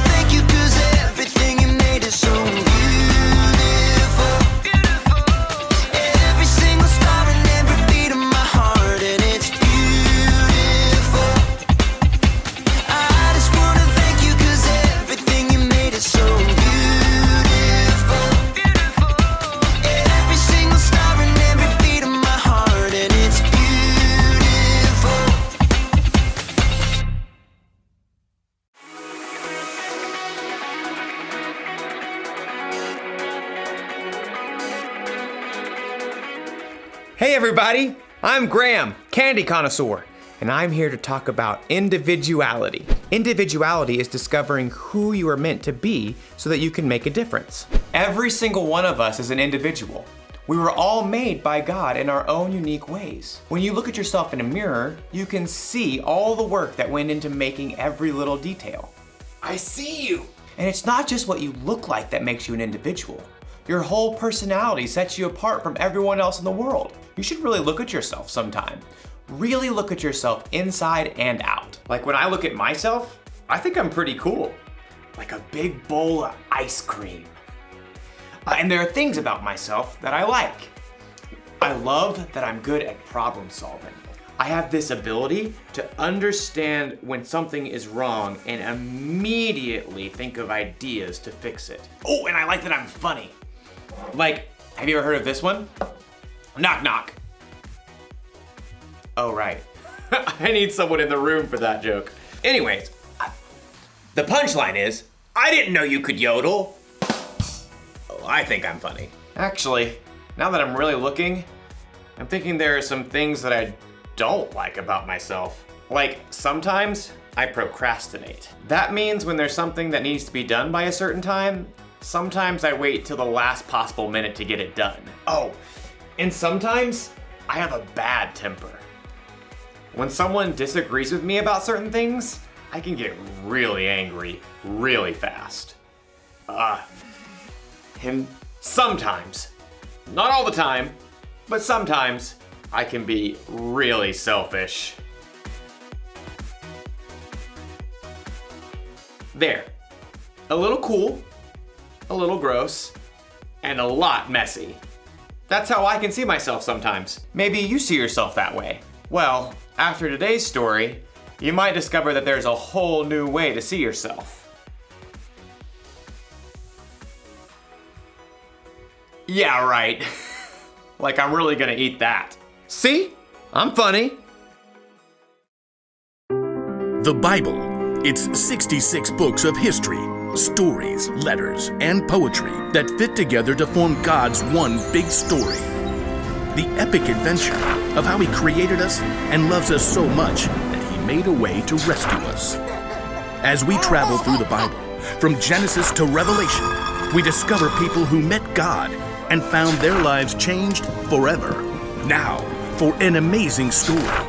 thank you 'cause everything you made is so beautiful. Every single star and every beat of my heart, and it's beautiful. I just wanna thank you 'cause everything you made is so beautiful. Every single star and every beat of my heart, and it's beautiful. Hey everybody, I'm Graham, Candy Connoisseur, and I'm here to talk about individuality. Individuality is discovering who you are meant to be so that you can make a difference. Every single one of us is an individual. We were all made by God in our own unique ways. When you look at yourself in a mirror, you can see all the work that went into making every little detail. I see you! And it's not just what you look like that makes you an individual. Your whole personality sets you apart from everyone else in the world. You should really look at yourself sometime. Really look at yourself inside and out. Like when I look at myself, I think I'm pretty cool. Like a big bowl of ice cream. And there are things about myself that I like. I love that I'm good at problem solving. I have this ability to understand when something is wrong and immediately think of ideas to fix it. Oh, and I like that I'm funny. Like, have you ever heard of this one? Knock, knock. Oh, right. I need someone in the room for that joke. Anyways, the punchline is, I didn't know you could yodel. Oh, I think I'm funny. Actually, now that I'm really looking, I'm thinking there are some things that I don't like about myself. Like, sometimes I procrastinate. That means when there's something that needs to be done by a certain time, sometimes I wait till the last possible minute to get it done. Oh, and sometimes I have a bad temper. When someone disagrees with me about certain things, I can get really angry really fast. And sometimes, not all the time, but sometimes I can be really selfish. There. A little cool, a little gross, and a lot messy. That's how I can see myself sometimes. Maybe you see yourself that way. Well, after today's story, you might discover that there's a whole new way to see yourself. Yeah, right. Like I'm really gonna eat that. See? I'm funny. The Bible. It's 66 books of history, stories, letters, and poetry that fit together to form God's one big story. The epic adventure of how He created us and loves us so much that He made a way to rescue us. As we travel through the Bible, from Genesis to Revelation, we discover people who met God and found their lives changed forever. Now, for an amazing story.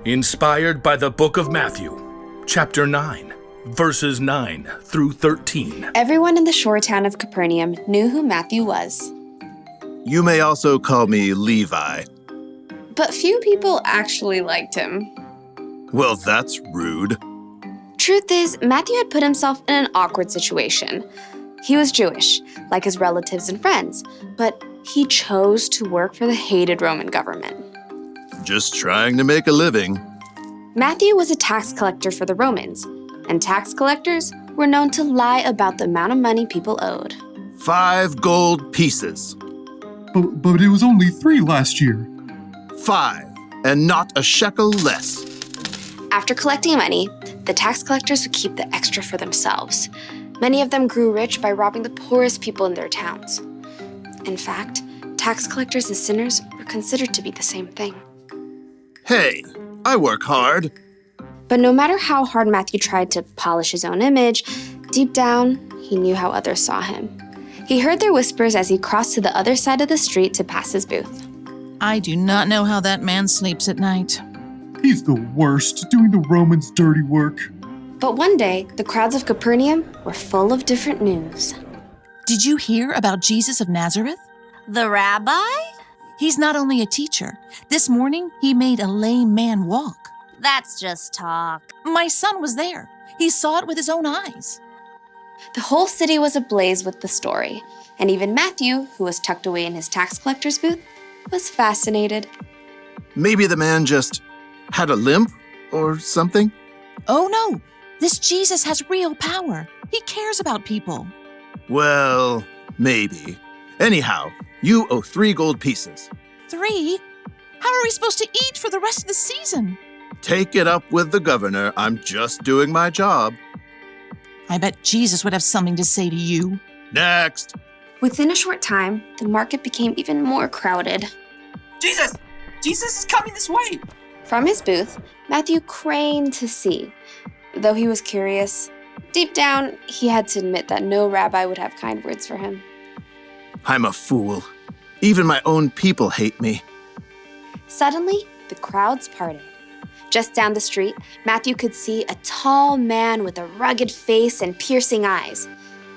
Inspired by the book of Matthew, chapter 9. Verses 9 through 13. Everyone in the shore town of Capernaum knew who Matthew was. You may also call me Levi. But few people actually liked him. Well, that's rude. Truth is, Matthew had put himself in an awkward situation. He was Jewish, like his relatives and friends, but he chose to work for the hated Roman government. Just trying to make a living. Matthew was a tax collector for the Romans, and tax collectors were known to lie about the amount of money people owed. 5 gold pieces. But it was only 3 last year. 5, and not a shekel less. After collecting money, the tax collectors would keep the extra for themselves. Many of them grew rich by robbing the poorest people in their towns. In fact, tax collectors and sinners were considered to be the same thing. Hey, I work hard. But no matter how hard Matthew tried to polish his own image, deep down, he knew how others saw him. He heard their whispers as he crossed to the other side of the street to pass his booth. I do not know how that man sleeps at night. He's the worst, doing the Romans' dirty work. But one day, the crowds of Capernaum were full of different news. Did you hear about Jesus of Nazareth? The rabbi? He's not only a teacher. This morning, he made a lame man walk. That's just talk. My son was there. He saw it with his own eyes. The whole city was ablaze with the story, and even Matthew, who was tucked away in his tax collector's booth, was fascinated. Maybe the man just had a limp or something? Oh no, this Jesus has real power. He cares about people. Well, maybe. Anyhow, you owe 3 gold pieces. 3? How are we supposed to eat for the rest of the season? Take it up with the governor. I'm just doing my job. I bet Jesus would have something to say to you. Next. Within a short time, the market became even more crowded. Jesus! Jesus is coming this way! From his booth, Matthew craned to see. Though he was curious, deep down, he had to admit that no rabbi would have kind words for him. I'm a fool. Even my own people hate me. Suddenly, the crowds parted. Just down the street, Matthew could see a tall man with a rugged face and piercing eyes.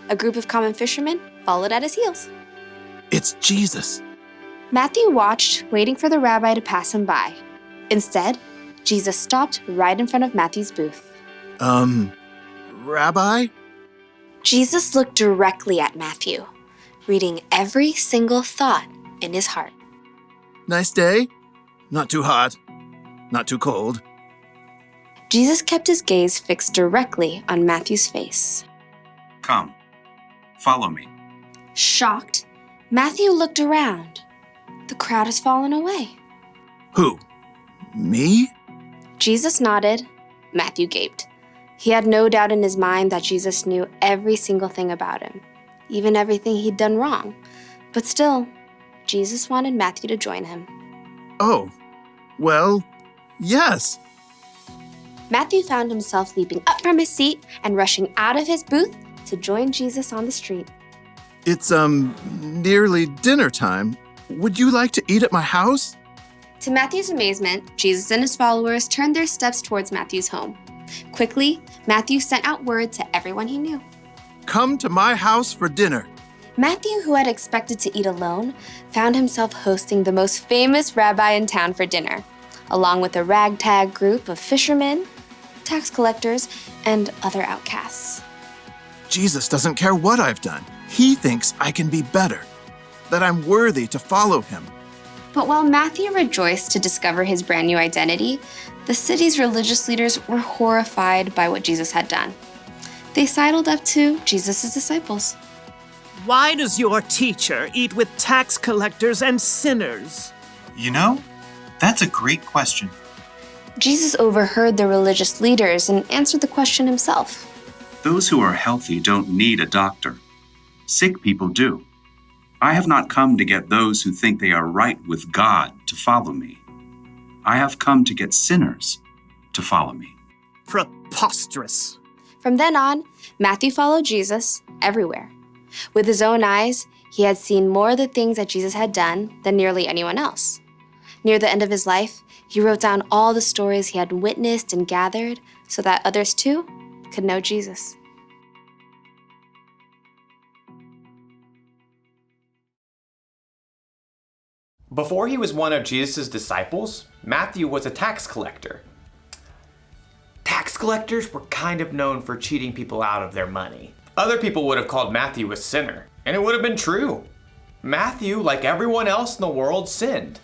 A group of common fishermen followed at his heels. It's Jesus. Matthew watched, waiting for the rabbi to pass him by. Instead, Jesus stopped right in front of Matthew's booth. Rabbi? Jesus looked directly at Matthew, reading every single thought in his heart. Nice day? Not too hot. Not too cold. Jesus kept his gaze fixed directly on Matthew's face. Come, follow me. Shocked, Matthew looked around. The crowd has fallen away. Who? Me? Jesus nodded. Matthew gaped. He had no doubt in his mind that Jesus knew every single thing about him, even everything he'd done wrong. But still, Jesus wanted Matthew to join him. Oh, well, yes. Matthew found himself leaping up from his seat and rushing out of his booth to join Jesus on the street. It's, nearly dinner time. Would you like to eat at my house? To Matthew's amazement, Jesus and his followers turned their steps towards Matthew's home. Quickly, Matthew sent out word to everyone he knew. Come to my house for dinner. Matthew, who had expected to eat alone, found himself hosting the most famous rabbi in town for dinner, along with a ragtag group of fishermen, tax collectors, and other outcasts. Jesus doesn't care what I've done. He thinks I can be better, that I'm worthy to follow him. But while Matthew rejoiced to discover his brand new identity, the city's religious leaders were horrified by what Jesus had done. They sidled up to Jesus' disciples. Why does your teacher eat with tax collectors and sinners? You know, that's a great question. Jesus overheard the religious leaders and answered the question himself. Those who are healthy don't need a doctor. Sick people do. I have not come to get those who think they are right with God to follow me. I have come to get sinners to follow me. Preposterous. From then on, Matthew followed Jesus everywhere. With his own eyes, he had seen more of the things that Jesus had done than nearly anyone else. Near the end of his life, he wrote down all the stories he had witnessed and gathered so that others too could know Jesus. Before he was one of Jesus' disciples, Matthew was a tax collector. Tax collectors were kind of known for cheating people out of their money. Other people would have called Matthew a sinner, and it would have been true. Matthew, like everyone else in the world, sinned,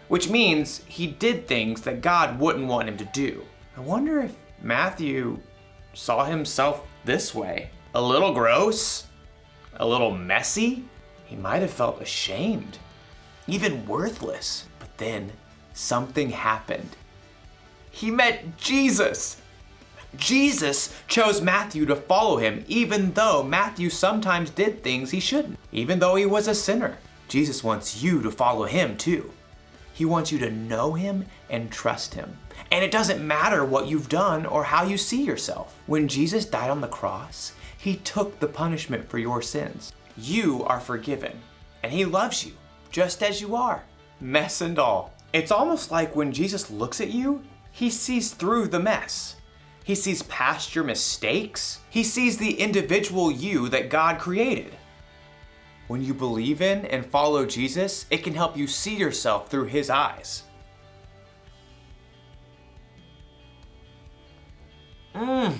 which means he did things that God wouldn't want him to do. I wonder if Matthew saw himself this way. A little gross, a little messy. He might have felt ashamed, even worthless. But then something happened. He met Jesus. Jesus chose Matthew to follow him, even though Matthew sometimes did things he shouldn't. Even though he was a sinner, Jesus wants you to follow him too. He wants you to know him and trust him. And it doesn't matter what you've done or how you see yourself. When Jesus died on the cross, he took the punishment for your sins. You are forgiven, and he loves you just as you are, mess and all. It's almost like when Jesus looks at you, he sees through the mess. He sees past your mistakes. He sees the individual you that God created. When you believe in and follow Jesus, it can help you see yourself through his eyes. And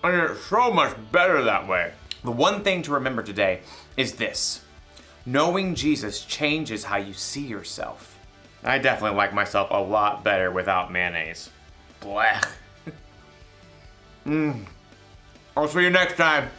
it's so much better that way. The one thing to remember today is this. Knowing Jesus changes how you see yourself. I definitely like myself a lot better without mayonnaise. Blech. I'll see you next time.